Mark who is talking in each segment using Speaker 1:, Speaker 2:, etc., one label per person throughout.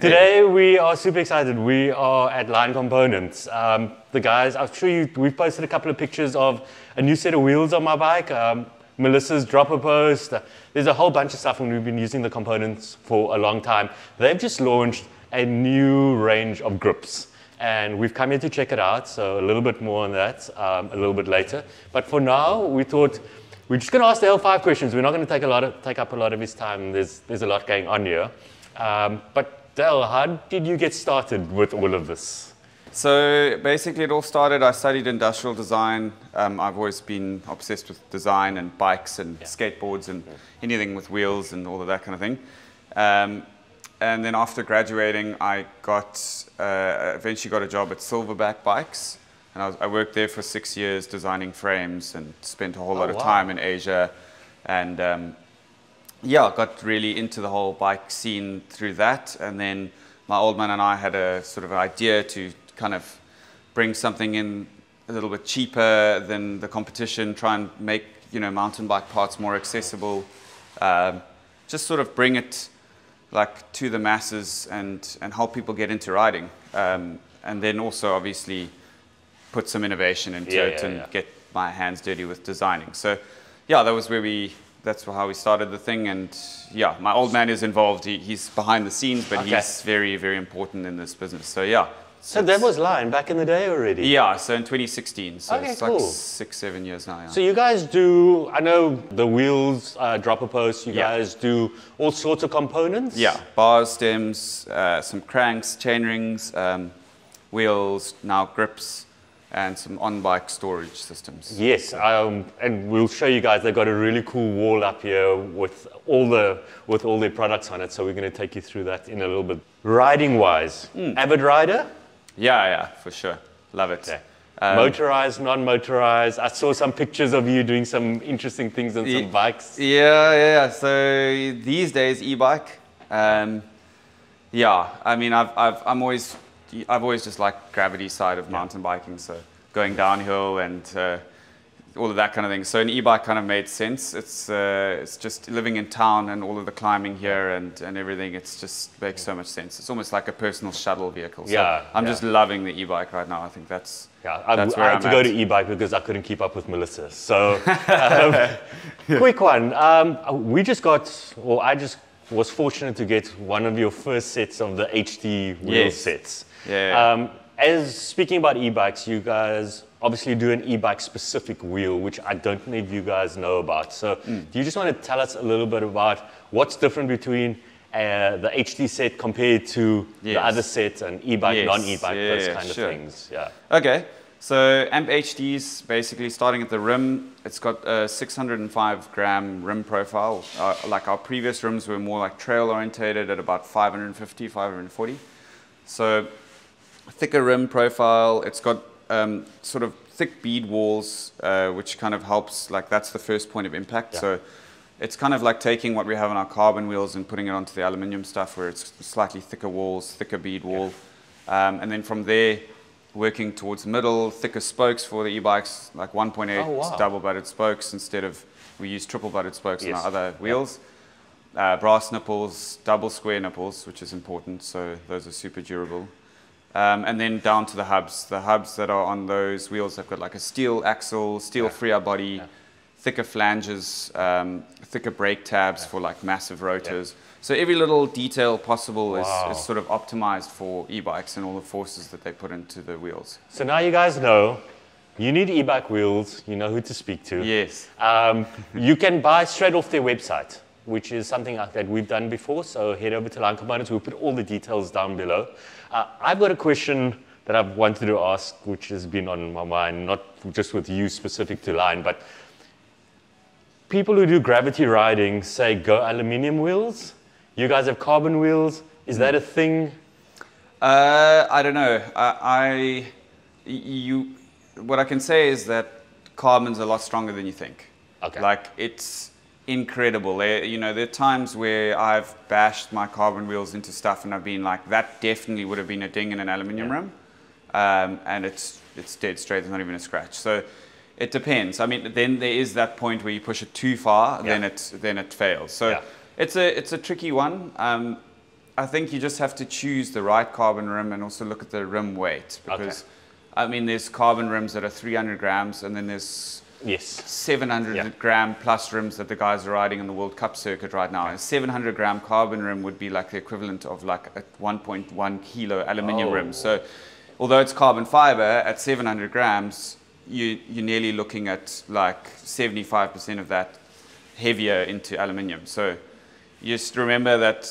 Speaker 1: Today we are super excited. We are at Lyne Components. The guys, I'm sure we've posted a couple of pictures of a new set of wheels on my bike. Melissa's dropper post. There's a whole bunch of stuff, and we've been using the components for a long time. They've just launched a new range of grips, and we've come here to check it out. So a little bit more on that a little bit later. But for now, we thought we're just going to ask Dale 5 questions. We're not going to take up a lot of his time. There's a lot going on here. But Dale, how did you get started with all of this?
Speaker 2: So basically it all started, I studied industrial design. I've always been obsessed with design and bikes and skateboards and anything with wheels and all of that kind of thing. And then after graduating, I eventually got a job at Silverback Bikes. And I worked there for 6 years designing frames and spent a whole lot of time in Asia. And yeah, got really into the whole bike scene through that. And then my old man and I had a sort of idea to kind of bring something in a little bit cheaper than the competition, try and make, mountain bike parts more accessible. Just sort of bring it like to the masses and help people get into riding. And then also obviously put some innovation into it and get my hands dirty with designing. So yeah, that's how we started the thing. And yeah, my old man is involved. He's behind the scenes, but he's very, very important in this business. So yeah.
Speaker 1: So that was Lyne back in the day already?
Speaker 2: Yeah, so in 2016. So it's
Speaker 1: cool.
Speaker 2: like 6-7 years now. Yeah.
Speaker 1: So you guys do, I know the wheels, dropper posts, you guys do all sorts of components?
Speaker 2: Yeah, bars, stems, some cranks, chain rings, wheels, now grips, and some on-bike storage systems.
Speaker 1: Yes, and we'll show you guys. They've got a really cool wall up here with all their products on it. So we're going to take you through that in a little bit. Riding-wise, avid rider?
Speaker 2: Yeah, for sure. Love it.
Speaker 1: Okay. Motorized, non-motorized. I saw some pictures of you doing some interesting things on some bikes.
Speaker 2: Yeah. So these days, e-bike. Yeah, I mean, I've always just liked gravity side of mountain biking, so going downhill and all of that kind of thing. So an e-bike kind of made sense. It's just living in town and all of the climbing here and everything. It's just makes so much sense. It's almost like a personal shuttle vehicle. So I'm just loving the e-bike right now. I think that's where
Speaker 1: I had to go to e-bike because I couldn't keep up with Melissa. So quick one. I was fortunate to get one of your first sets of the HD wheel sets. As speaking about e-bikes, you guys obviously do an e-bike specific wheel, which I don't know if you guys know about. So do you just want to tell us a little bit about what's different between the HD set compared to the other sets and e-bike, non-e-bike, those kind of things? Yeah.
Speaker 2: Okay. So AMP HD's basically starting at the rim. It's got a 605 gram rim profile. Like our previous rims were more like trail orientated at about 550, 540. So thicker rim profile. It's got sort of thick bead walls, which kind of helps, like that's the first point of impact. So it's kind of like taking what we have on our carbon wheels and putting it onto the aluminium stuff where it's slightly thicker walls, thicker bead wall. And then from there, working towards the middle, thicker spokes for the e-bikes, like 1.8 double-butted spokes instead of, we use triple-butted spokes on our other wheels. Brass nipples, double square nipples, which is important, so those are super durable. And then down to the hubs. The hubs that are on those wheels have got like a steel axle, steel freer body, thicker flanges, thicker brake tabs for like massive rotors. So every little detail possible is sort of optimized for e-bikes and all the forces that they put into the wheels.
Speaker 1: So now you guys know, you need e-bike wheels, you know who to speak to.
Speaker 2: Yes.
Speaker 1: You can buy straight off their website, which is something that we've done before. So head over to Lyne Components. We'll put all the details down below. I've got a question that I've wanted to ask, which has been on my mind, not just with you specific to Lyne, but people who do gravity riding say go aluminium wheels. You guys have carbon wheels. Is that a thing?
Speaker 2: I don't know. What I can say is that carbon's a lot stronger than you think.
Speaker 1: Okay.
Speaker 2: Like it's incredible. There are times where I've bashed my carbon wheels into stuff and I've been like, that definitely would have been a ding in an aluminium rim. And it's dead straight, there's not even a scratch. So it depends. I mean, then there is that point where you push it too far, then it fails. So it's a tricky one. I think you just have to choose the right carbon rim and also look at the rim weight, because I mean, there's carbon rims that are 300 grams, and then there's 700 gram plus rims that the guys are riding in the World Cup circuit right now. A 700 gram carbon rim would be like the equivalent of like a 1.1 kilo aluminium rim. So although it's carbon fiber, at 700 grams, you're nearly looking at like 75% of that heavier into aluminium. So just remember that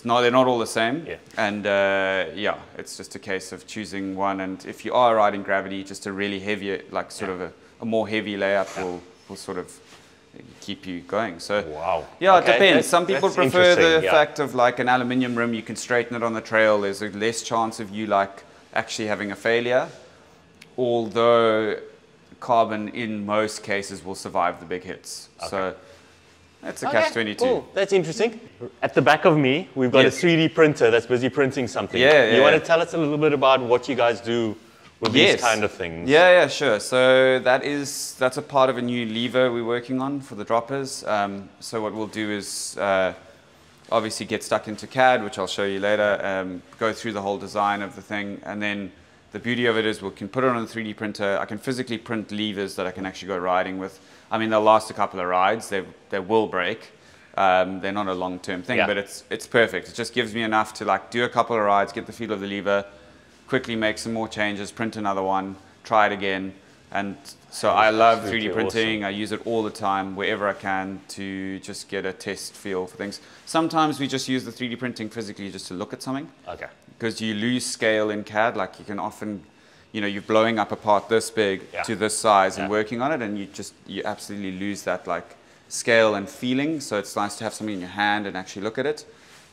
Speaker 2: they're not all the same. And it's just a case of choosing one. And if you are riding gravity, just a really heavier, like sort of a more heavy layup will sort of keep you going. So it depends. Some people prefer the fact of like an aluminium rim, you can straighten it on the trail. There's a less chance of you like actually having a failure, although carbon in most cases will survive the big hits. So that's a catch-22.
Speaker 1: Cool. That's interesting. At the back of me, we've got a 3D printer that's busy printing something. You want to tell us a little bit about what you guys do with these kind of things?
Speaker 2: Yeah, sure. So that's a part of a new lever we're working on for the droppers. So what we'll do is obviously get stuck into CAD, which I'll show you later, go through the whole design of the thing, and then the beauty of it is we can put it on a 3D printer. I can physically print levers that I can actually go riding with. I mean, they'll last a couple of rides. They will break. They're not a long-term thing, but it's perfect. It just gives me enough to like do a couple of rides, get the feel of the lever, quickly make some more changes, print another one, try it again. And so I love 3D printing. I use it all the time, wherever I can, to just get a test feel for things. Sometimes we just use the 3D printing physically just to look at something. Because you lose scale in CAD. Like you can often, you're blowing up a part this big to this size and working on it, and you absolutely lose that like scale and feeling. So it's nice to have something in your hand and actually look at it.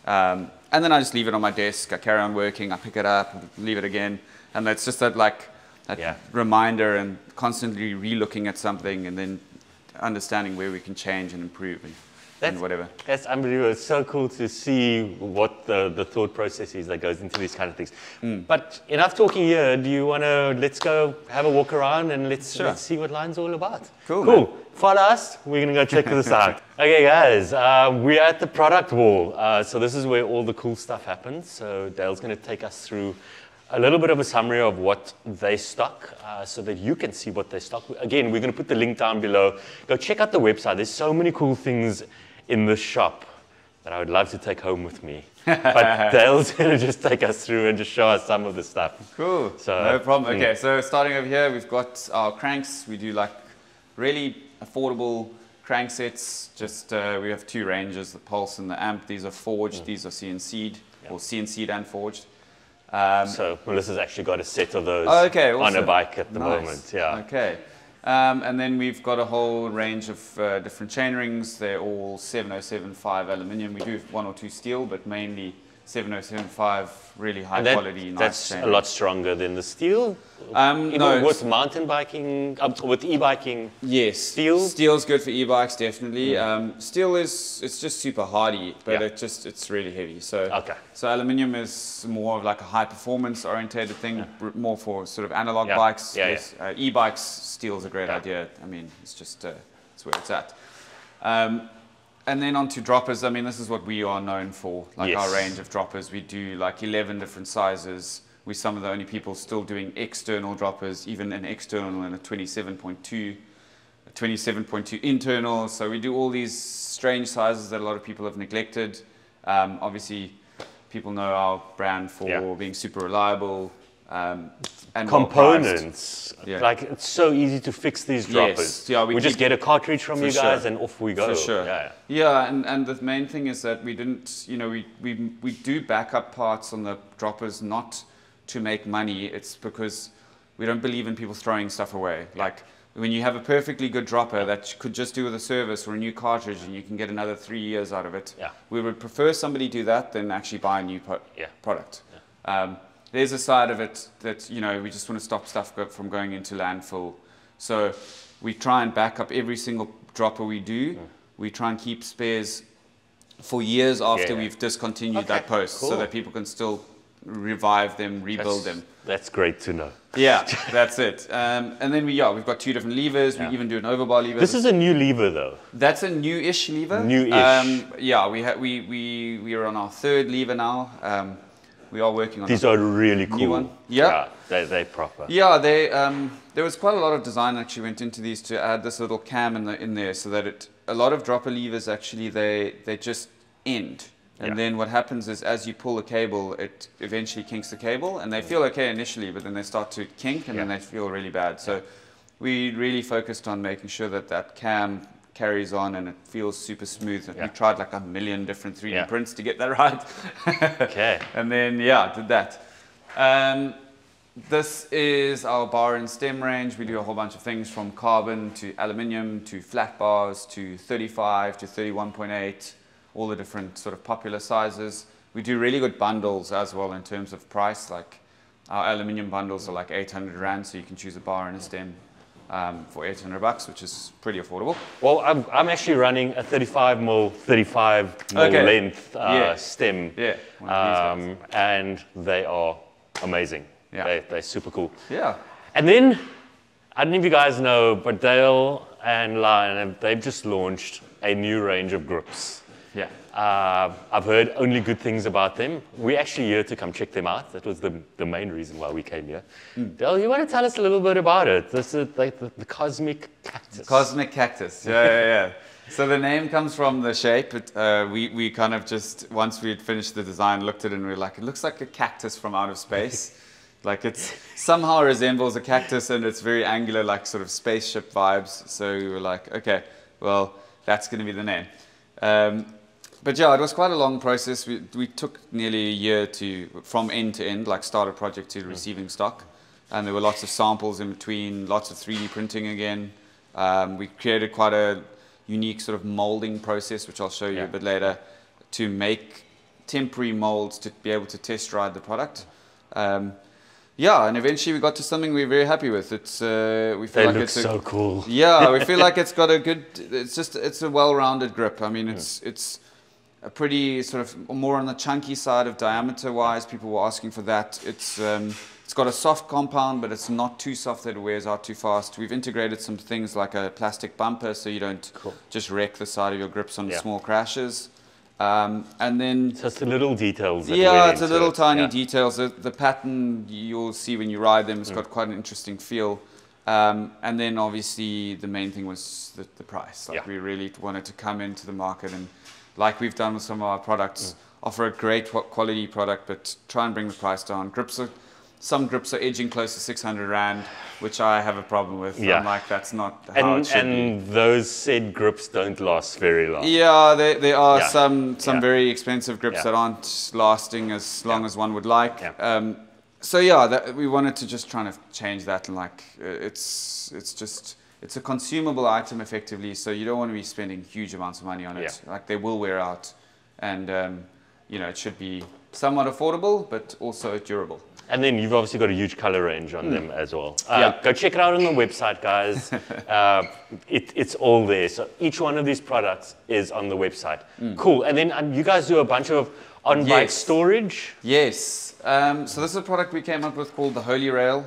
Speaker 2: And then I just leave it on my desk. I carry on working. I pick it up, leave it again, and it's just that like reminder and constantly re-looking at something and then understanding where we can change and improve and whatever.
Speaker 1: That's unbelievable. It's so cool to see what the thought process is that goes into these kind of things. But enough talking here. Do you want to, let's go have a walk around and let's see what Lyne's all about. Cool. Follow us. We're going to go check this out. Okay, guys, we're at the product wall. So this is where all the cool stuff happens. So Dale's going to take us through a little bit of a summary of what they stock so that you can see what they stock. Again, we're going to put the link down below. Go check out the website. There's so many cool things in the shop that I would love to take home with me. But Dale's going to just take us through and just show us some of the stuff.
Speaker 2: Cool. So, no problem. Okay, so starting over here, we've got our cranks. We do like really affordable crank sets. Just we have two ranges, the Pulse and the Amp. These are forged. These are CNC'd, or CNC'd and forged.
Speaker 1: So Melissa's actually got a set of those on a bike at the moment.
Speaker 2: Okay. And then we've got a whole range of different chain rings. They're all 7075 aluminium. We do have one or two steel, but mainly 7075, really high quality, nice
Speaker 1: that's
Speaker 2: chain
Speaker 1: a lot stronger than the steel?
Speaker 2: No,
Speaker 1: with mountain biking, with e-biking?
Speaker 2: Yes. Steel's good for e-bikes, definitely. Steel it's just super hardy, but it's really heavy. So aluminium is more of like a high performance orientated thing, more for sort of analog bikes. E-bikes, steel's a great idea. I mean, it's just it's where it's at. And then onto droppers. I mean, this is what we are known for, like our range of droppers. We do like 11 different sizes. We're some of the only people still doing external droppers, even an external and a 27.2 internal. So we do all these strange sizes that a lot of people have neglected. Obviously, people know our brand for being super reliable. And
Speaker 1: components, like it's so easy to fix these droppers. We just get a cartridge from you guys and off we go.
Speaker 2: For sure. And the main thing is that we didn't, we do backup parts on the droppers not to make money. It's because we don't believe in people throwing stuff away. Like when you have a perfectly good dropper that could just do with a service or a new cartridge and you can get another 3 years out of it, we would prefer somebody do that than actually buy a new product. There's a side of it that, we just want to stop stuff from going into landfill. So we try and back up every single dropper we do. We try and keep spares for years after we've discontinued that post so that people can still revive them, rebuild them.
Speaker 1: That's great to know.
Speaker 2: Yeah, that's it. And then we've got 2 different levers. We even do an overbar lever.
Speaker 1: This is a new lever, though.
Speaker 2: That's a new-ish lever.
Speaker 1: New-ish.
Speaker 2: Yeah, we are on our 3rd lever now. We are working on
Speaker 1: these are really cool.
Speaker 2: New one. Yeah,
Speaker 1: they're proper.
Speaker 2: Yeah, there was quite a lot of design actually went into these to add this little cam in there, so that a lot of dropper levers actually they just end. And then what happens is, as you pull the cable, it eventually kinks the cable, and they feel okay initially, but then they start to kink, and then they feel really bad. So we really focused on making sure that cam carries on and it feels super smooth. We tried like 1 million different 3D prints to get that right.
Speaker 1: Okay.
Speaker 2: And then, did that. This is our bar and stem range. We do a whole bunch of things from carbon to aluminium to flat bars to 35 to 31.8. all the different sort of popular sizes. We do really good bundles as well in terms of price. Like our aluminium bundles are like 800 Rand, so you can choose a bar and a stem for 800 bucks, which is pretty affordable.
Speaker 1: Well, I'm actually running a 35 mil length stem, and they are amazing. Yeah, they're super cool.
Speaker 2: Yeah.
Speaker 1: And then I don't know if you guys know, but Dale and Lyne, they've just launched a new range of grips.
Speaker 2: Yeah.
Speaker 1: I've heard only good things about them. We're actually here to come check them out. That was the main reason why we came here. Dale, you want to tell us a little bit about it? This is like the cosmic cactus.
Speaker 2: Cosmic cactus, yeah. So the name comes from the shape. We kind of just, once we had finished the design, looked at it and we were like, it looks like a cactus from outer space. Like it somehow resembles a cactus and it's very angular, like sort of spaceship vibes. So we were like, okay, well, that's going to be the name. But yeah, it was quite a long process. We took nearly a year from end to end, like start a project to receiving stock. And there were lots of samples in between, lots of 3D printing again. We created quite a unique sort of molding process, which I'll show you a bit later, to make temporary molds to be able to test ride the product. And eventually we got to something we're very happy with. It's we feel like it's
Speaker 1: so cool.
Speaker 2: Yeah, we feel like it's got a good. It's a well-rounded grip. I mean, it's a pretty sort of more on the chunky side of diameter-wise. People were asking for that. It's got a soft compound, but it's not too soft that it wears out too fast. We've integrated some things like a plastic bumper, so you don't just wreck the side of your grips on small crashes. And then
Speaker 1: so it's the little details.
Speaker 2: It's the little tiny details. The pattern you'll see when you ride them, it's got quite an interesting feel. And then obviously the main thing was the price. Like we really wanted to come into the market and, like we've done with some of our products, offer a great quality product, but try and bring the price down. Some grips are edging close to 600 Rand, which I have a problem with. I'm like, that's not how it should be.
Speaker 1: And those said grips don't last very long.
Speaker 2: Yeah, there are some very expensive grips that aren't lasting as long as one would like. So we wanted to just try to change that, and like it's a consumable item effectively, so you don't want to be spending huge amounts of money on it. Like they will wear out, and it should be somewhat affordable, but also durable.
Speaker 1: And then you've obviously got a huge color range on them as well. Go check it out on the website, guys. It's all there. So each one of these products is on the website. Cool. And then you guys do a bunch of on-bike storage?
Speaker 2: Yes. So this is a product we came up with called the Holy Rail.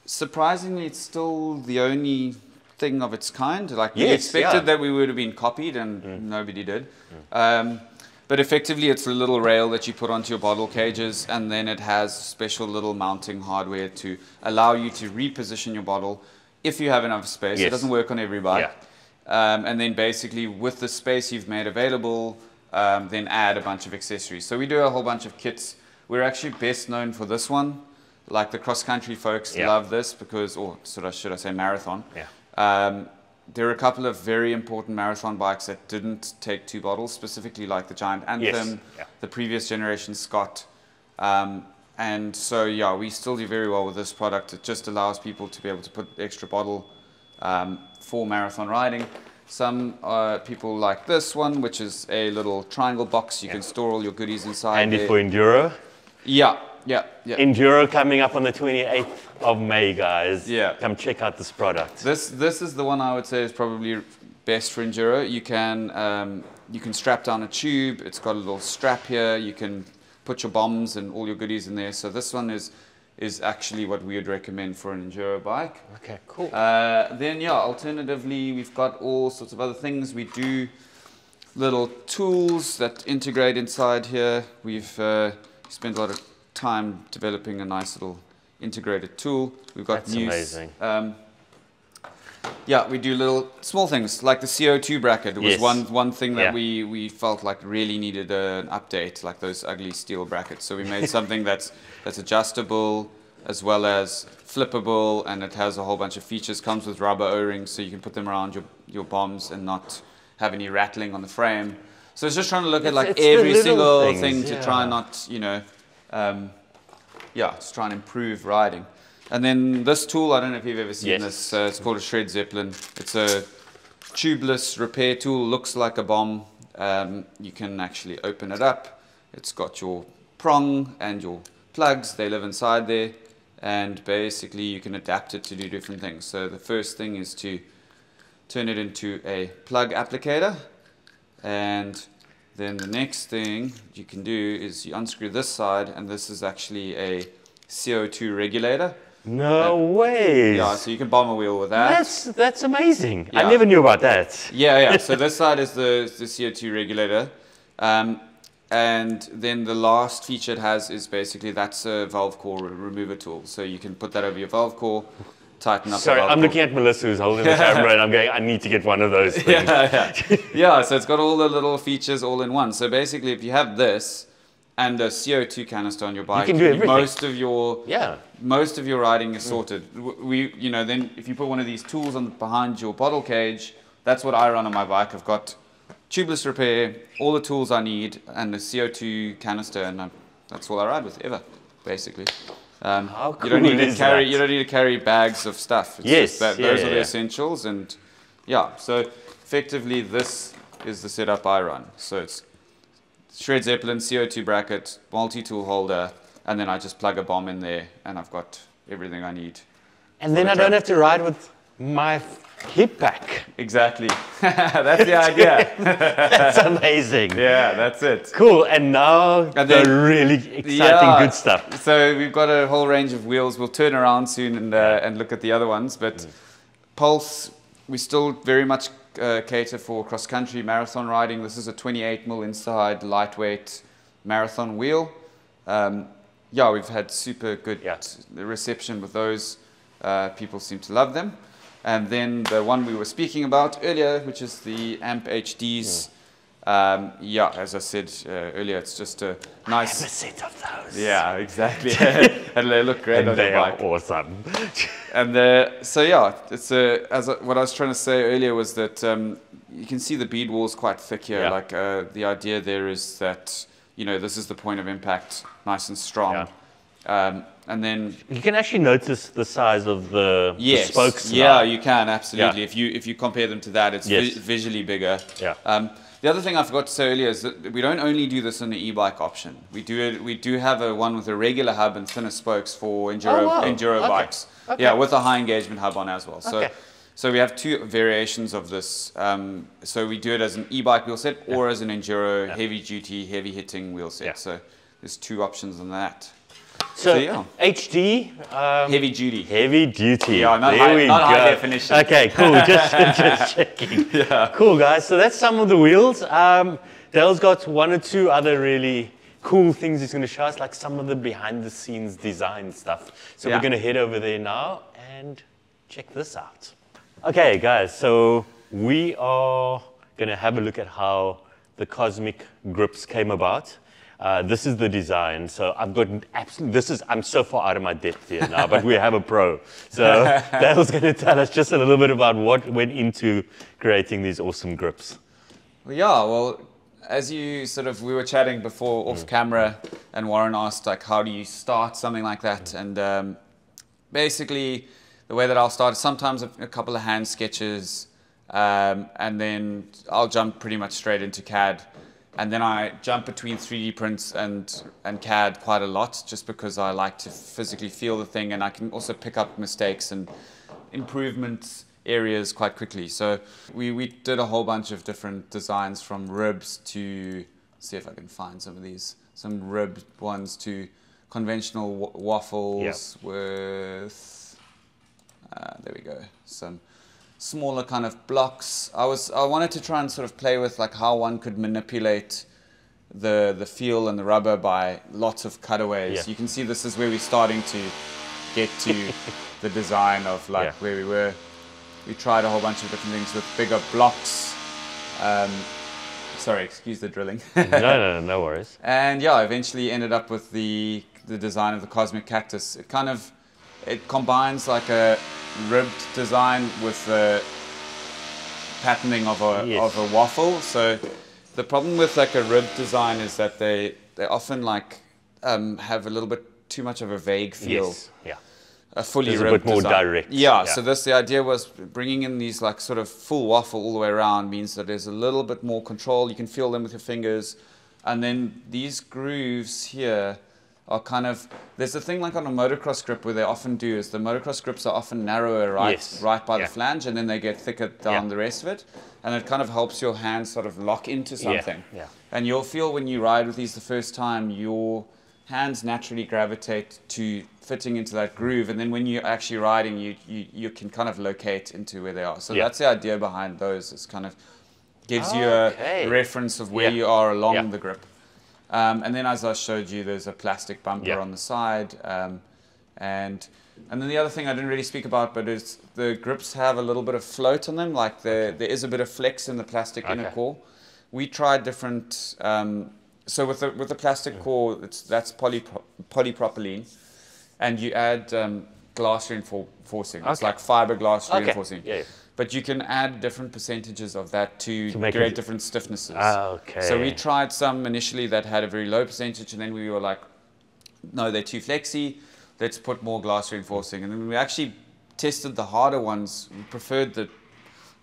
Speaker 2: Surprisingly, it's still the only thing of its kind. Like we expected that we would have been copied, and nobody did. But effectively, it's a little rail that you put onto your bottle cages, and then it has special little mounting hardware to allow you to reposition your bottle if you have enough space. It doesn't work on every bike. And then basically, with the space you've made available, then add a bunch of accessories. So we do a whole bunch of kits. We're actually best known for this one. Like the cross-country folks love this because, or should I say marathon. There are a couple of very important marathon bikes that didn't take 2 bottles, specifically like the Giant Anthem, the previous generation Scott. And so, we still do very well with this product. It just allows people to be able to put extra bottle for marathon riding. Some people like this one, which is a little triangle box. You can store all your goodies inside.
Speaker 1: Handy for enduro?
Speaker 2: Yeah.
Speaker 1: Enduro coming up on the 28th of May, guys. Come check out this product.
Speaker 2: This is the one I would say is probably best for enduro. You can strap down a tube. It's got a little strap here. You can put your bombs and all your goodies in there. So this one is actually what we would recommend for an enduro bike.
Speaker 1: Okay, cool.
Speaker 2: Then yeah, alternatively, we've got all sorts of other things. We do little tools that integrate inside here. We've spent a lot of time developing a nice little integrated tool. We've got
Speaker 1: That's amazing.
Speaker 2: Yeah, we do little small things like the CO2 bracket. It was
Speaker 1: Yes.
Speaker 2: one thing that
Speaker 1: Yeah.
Speaker 2: we felt like really needed an update, like those ugly steel brackets. So we made something that's adjustable as well as flippable, and it has a whole bunch of features. Comes with rubber O-rings, so you can put them around your bombs and not have any rattling on the frame. So it's just trying to look at like
Speaker 1: It's the
Speaker 2: every
Speaker 1: little
Speaker 2: single
Speaker 1: things,
Speaker 2: thing to try
Speaker 1: yeah.
Speaker 2: and not, you know, just try and improve riding. And then this tool, I don't know if you've ever seen
Speaker 1: Yes.
Speaker 2: this, it's called a Shred Zeppelin. It's a tubeless repair tool, looks like a bomb. You can actually open it up. It's got your prong and your plugs, they live inside there. And basically you can adapt it to do different things. So the first thing is to turn it into a plug applicator. And then the next thing you can do is you unscrew this side, and this is actually a CO2 regulator.
Speaker 1: No way.
Speaker 2: Yeah, so you can bomb a wheel with that.
Speaker 1: That's amazing. I
Speaker 2: Yeah.
Speaker 1: never knew about that.
Speaker 2: Yeah. So this side is the CO2 regulator. And then the last feature it has is basically that's a valve core remover tool. So you can put that over your valve core, tighten up
Speaker 1: Sorry,
Speaker 2: the valve
Speaker 1: I'm
Speaker 2: core.
Speaker 1: looking at Melissa who's holding the camera and I'm going, I need to get one of those things.
Speaker 2: Yeah, so it's got all the little features all in one. So basically, if you have this and a CO2 canister on your bike,
Speaker 1: can do everything.
Speaker 2: most of your riding is sorted. Then if you put one of these tools on behind your bottle cage, that's what I run on my bike. I've got tubeless repair, all the tools I need, and a CO2 canister, and that's all I ride with ever, basically.
Speaker 1: How cool
Speaker 2: you don't need to
Speaker 1: is
Speaker 2: carry.
Speaker 1: that?
Speaker 2: You don't need to carry bags of stuff. It's
Speaker 1: Yes,
Speaker 2: just that
Speaker 1: yeah,
Speaker 2: those are the
Speaker 1: yeah.
Speaker 2: essentials, and yeah. So effectively, this is the setup I run. So it's Shred Zeppelin, CO2 bracket, multi-tool holder, and then I just plug a bomb in there, and I've got everything I need.
Speaker 1: And then I don't have to ride with my hip pack.
Speaker 2: Exactly. That's the idea.
Speaker 1: That's amazing.
Speaker 2: Yeah, that's it.
Speaker 1: Cool. And now
Speaker 2: And
Speaker 1: the
Speaker 2: then-
Speaker 1: really exciting good stuff.
Speaker 2: So we've got a whole range of wheels. We'll turn around soon and look at the other ones. But Pulse, we still very much cater for cross-country marathon riding. This is a 28mm inside lightweight marathon wheel. We've had super good reception with those. People seem to love them. And then the one we were speaking about earlier, which is the Amp HDs. As I said earlier, it's just a nice...
Speaker 1: I have a set of those.
Speaker 2: Yeah, exactly. And they look great
Speaker 1: And
Speaker 2: on
Speaker 1: they
Speaker 2: your
Speaker 1: are
Speaker 2: bike.
Speaker 1: awesome.
Speaker 2: And what I was trying to say earlier was that you can see the bead wall's quite thick here.
Speaker 1: Yeah.
Speaker 2: Like the idea there is that this is the point of impact, nice and strong. And then
Speaker 1: You can actually notice the size of the spokes.
Speaker 2: yeah,
Speaker 1: now.
Speaker 2: you can absolutely.
Speaker 1: Yeah.
Speaker 2: If you compare them to that, it's
Speaker 1: Yes.
Speaker 2: visually bigger.
Speaker 1: Yeah.
Speaker 2: The other thing I forgot to say earlier is that we don't only do this on the e-bike option. We do have one with a regular hub and thinner spokes for enduro
Speaker 1: Okay.
Speaker 2: bikes.
Speaker 1: Okay.
Speaker 2: Yeah, with a high engagement hub on as well.
Speaker 1: Okay.
Speaker 2: So we have two variations of this. So we do it as an e-bike wheel set or as an enduro heavy duty, heavy hitting wheel set.
Speaker 1: Yeah.
Speaker 2: So there's two options on that.
Speaker 1: So,
Speaker 2: yeah.
Speaker 1: HD.
Speaker 2: Heavy duty.
Speaker 1: Heavy duty.
Speaker 2: Yeah, not
Speaker 1: There
Speaker 2: high-
Speaker 1: we
Speaker 2: not
Speaker 1: go.
Speaker 2: high definition.
Speaker 1: Okay, cool. Just checking.
Speaker 2: Yeah.
Speaker 1: Cool, guys. So that's some of the wheels. Dale's got one or two other really cool things he's going to show us, like some of the behind-the-scenes design stuff. So we're going to head over there now and check this out. Okay, guys. So we are going to have a look at how the Cosmic grips came about. This is the design. So I've got I'm so far out of my depth here now, but we have a pro. So Dale's going to tell us just a little bit about what went into creating these awesome grips.
Speaker 2: Well, as we were chatting before off camera, and Warren asked, like, how do you start something like that? And basically, the way that I'll start is sometimes a couple of hand sketches, and then I'll jump pretty much straight into CAD. And then I jump between 3D prints and CAD quite a lot, just because I like to physically feel the thing, and I can also pick up mistakes and improvement areas quite quickly. So we did a whole bunch of different designs, from ribs to, see if I can find some of these. some ribbed ones to conventional waffles with, there we go, some smaller kind of blocks. I wanted to try and sort of play with like how one could manipulate the feel and the rubber by lots of cutaways.
Speaker 1: Yeah.
Speaker 2: You can see this is where we're starting to get to the design of like where we were. We tried a whole bunch of different things with bigger blocks. Sorry, excuse the drilling.
Speaker 1: No worries.
Speaker 2: And yeah, eventually ended up with the design of the Cosmic Cactus. It combines like a ribbed design with the patterning of a waffle. So the problem with like a ribbed design is that they often like have a little bit too much of a vague feel.
Speaker 1: Yes. Yeah.
Speaker 2: A fully
Speaker 1: It's
Speaker 2: ribbed
Speaker 1: a bit more
Speaker 2: design.
Speaker 1: direct.
Speaker 2: Yeah, so the idea was bringing in these like sort of full waffle all the way around means that there's a little bit more control. You can feel them with your fingers. And then these grooves here are kind of, there's a thing like on a motocross grip where they often do is the motocross grips are often narrower right by the flange, and then they get thicker down the rest of it. And it kind of helps your hands sort of lock into something.
Speaker 1: Yeah.
Speaker 2: And you'll feel when you ride with these the first time, your hands naturally gravitate to fitting into that groove, and then when you're actually riding, you can kind of locate into where they are. So that's the idea behind those. Is kind of gives you a reference of where you are along the grip. And then, as I showed you, there's a plastic bumper on the side, and then the other thing I didn't really speak about, but is the grips have a little bit of float on them. Like there is a bit of flex in the plastic inner core. We tried different. So with the plastic core, that's polypropylene, and you add glass reinforcing. It's like fiberglass reinforcing. Yeah. But you can add different percentages of that to create different stiffnesses. So we tried some initially that had a very low percentage, and then we were like, no, they're too flexy. Let's put more glass reinforcing. And then when we actually tested the harder ones, we preferred the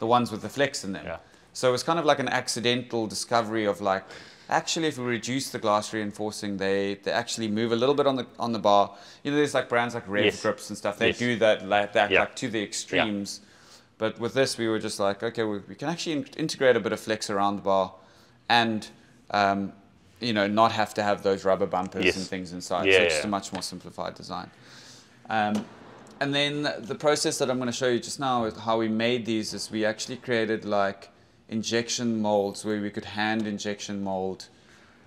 Speaker 2: ones with the flex in them. Yeah. So it was kind of like an accidental discovery of like, actually, if we reduce the glass reinforcing, they actually move a little bit on the bar. You know, there's like brands like Rev Grips and stuff. They do that like to the extremes. But with this, we were just like, okay, we can actually integrate a bit of flex around the bar, and you know, not have to have those rubber bumpers and things inside. So it's just a much more simplified design. And then the process that I'm going to show you just now is how we made these. Is we actually created like injection molds where we could hand injection mold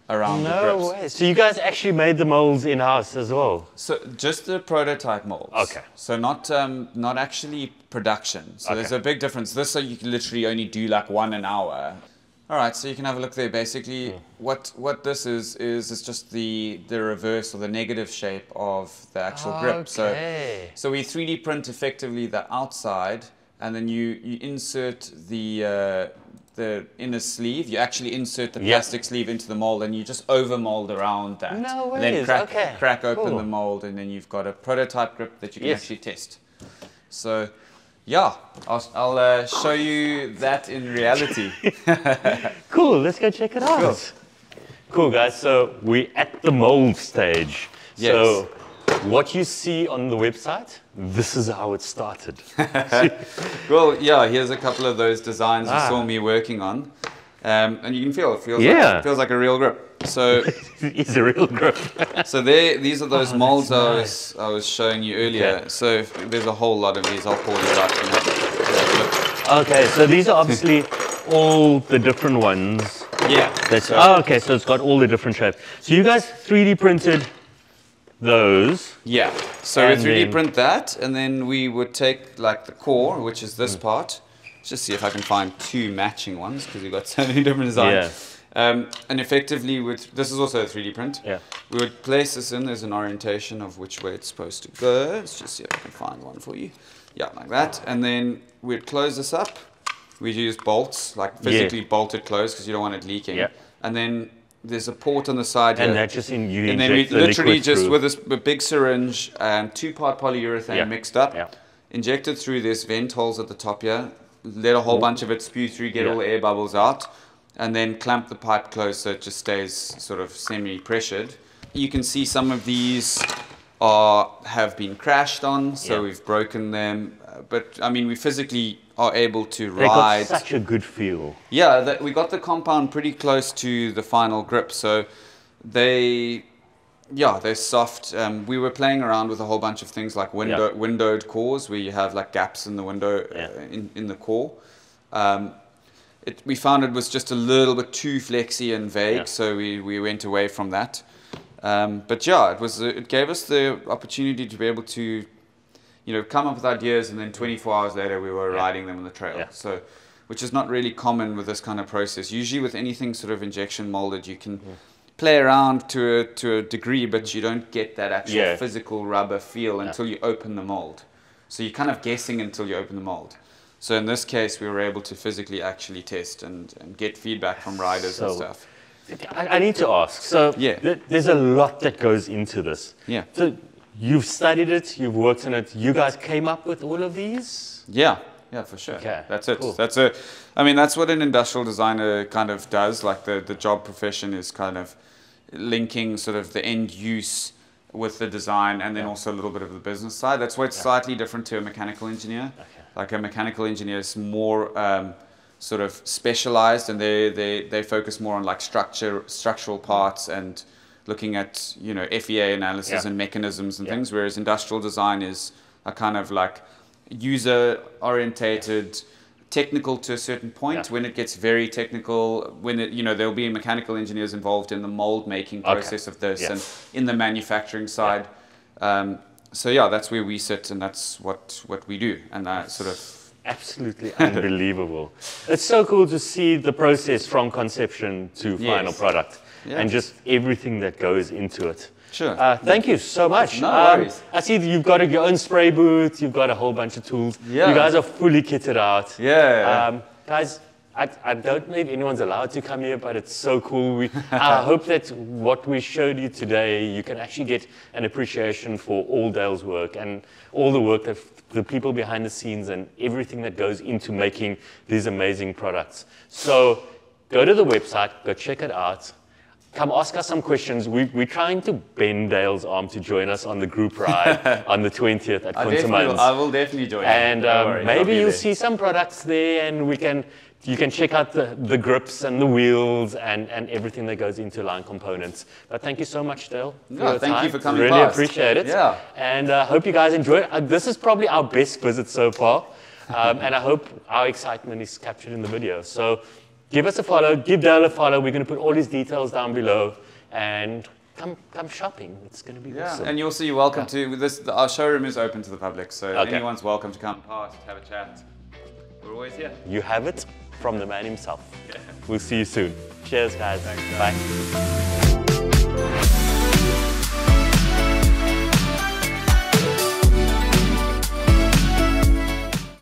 Speaker 2: around the grips.
Speaker 1: No way. So you guys actually made the molds in-house as well?
Speaker 2: So just the prototype molds.
Speaker 1: Okay.
Speaker 2: So not actually production. So there's a big difference. This, so you can literally only do like 1 an hour. All right, so you can have a look there. Basically, what this is just the reverse or the negative shape of the actual grip. So we 3D print effectively the outside, and then you insert the inner sleeve. You actually insert the plastic sleeve into the mold, and you just over mold around that.
Speaker 1: No way.
Speaker 2: And then crack open the mold, and then you've got a prototype grip that you can actually test. So yeah, I'll show you that in reality.
Speaker 1: Cool, let's go check it out. Cool guys, so we're at the mold stage.
Speaker 2: Yes.
Speaker 1: So what you see on the website, this is how it started.
Speaker 2: Well, yeah, here's a couple of those designs you saw me working on. And you can feel it feels like a real grip. So
Speaker 1: it's a real grip.
Speaker 2: So these are those molds I was showing you earlier. So there's a whole lot of these. I'll pull these out.
Speaker 1: Okay, so these are obviously all the different ones.
Speaker 2: Yeah.
Speaker 1: Okay, so it's got all the different shapes. So you guys 3D printed those.
Speaker 2: Yeah. So we 3D print that, and then we would take like the core, which is this part. Let's just see if I can find 2 matching ones, because we've got so many different designs. And effectively, this is also a 3D print. Yeah. We would place this in. There's an orientation of which way it's supposed to go. Let's just see if I can find one for you. Yeah, like that. And then we'd close this up. We'd use bolts, like physically bolted closed, because you don't want it leaking. Yeah. And then there's a port on the side here.
Speaker 1: And that just and
Speaker 2: then we literally just with a big syringe and 2-part polyurethane mixed up, injected through this vent holes at the top here, let a whole bunch of it spew through, get all the air bubbles out, and then clamp the pipe closed so it just stays sort of semi-pressured. You can see some of these have been crashed on, so we've broken them. But I mean, we physically are able to ride.
Speaker 1: They got such a good feel.
Speaker 2: Yeah, we got the compound pretty close to the final grip. So They're soft. We were playing around with a whole bunch of things like windowed cores, where you have like gaps in the window in the core. We found it was just a little bit too flexy and vague, so we went away from that. But yeah, it gave us the opportunity to be able to, come up with ideas, and then 24 hours later we were riding them on the trail. So, which is not really common with this kind of process. Usually with anything sort of injection molded, you can play around to a degree, but you don't get that actual physical rubber feel until you open the mold. So you're kind of guessing until you open the mold. So in this case, we were able to physically actually test and get feedback from riders and stuff.
Speaker 1: I need to ask. So there's a lot that goes into this.
Speaker 2: Yeah.
Speaker 1: So you've studied it, you've worked on it. You guys came up with all of these?
Speaker 2: Yeah, for sure.
Speaker 1: Okay.
Speaker 2: That's it.
Speaker 1: Cool.
Speaker 2: That's what an industrial designer kind of does. Like the job profession is kind of linking sort of the end use with the design, and then also a little bit of the business side. That's why it's slightly different to a mechanical engineer.
Speaker 1: Okay.
Speaker 2: Like a mechanical engineer is more sort of specialized, and they focus more on like structural parts and looking at FEA analysis and mechanisms and things, whereas industrial design is a kind of like user orientated, technical to a certain point. When it gets very technical, when it there'll be mechanical engineers involved in the mold making process of this and in the manufacturing side. So yeah, that's where we sit, and that's what we do, and that sort of
Speaker 1: absolutely unbelievable. It's so cool to see the process from conception to final product, and just everything that goes into it.
Speaker 2: Sure.
Speaker 1: Thank you so much.
Speaker 2: No worries.
Speaker 1: I see that you've got your own spray booth. You've got a whole bunch of tools.
Speaker 2: Yeah.
Speaker 1: You guys are fully kitted out.
Speaker 2: Yeah.
Speaker 1: Guys, I don't know if anyone's allowed to come here, but it's so cool. I hope that what we showed you today, you can actually get an appreciation for all Dale's work and all the work that the people behind the scenes and everything that goes into making these amazing products. So go to the website, go check it out. Come ask us some questions. We're trying to bend Dale's arm to join us on the group ride on the 20th at Kuntermans.
Speaker 2: I will definitely join you.
Speaker 1: And maybe you'll see some products there, and you can check out the grips and the wheels and everything that goes into Lyne Components. But thank you so much, Dale.
Speaker 2: Thank you for coming
Speaker 1: Really
Speaker 2: past.
Speaker 1: appreciate it.
Speaker 2: Yeah.
Speaker 1: And I hope you guys enjoy it. This is probably our best visit so far. And I hope our excitement is captured in the video. So give us a follow, give Dale a follow. We're going to put all his details down below, and come shopping. It's going to be awesome.
Speaker 2: And you're also welcome to this. Our showroom is open to the public, so anyone's welcome to come past, have a chat. We're always here.
Speaker 1: You have it from the man himself. We'll see you soon. Cheers, guys.
Speaker 2: Thanks, guys.
Speaker 1: Bye.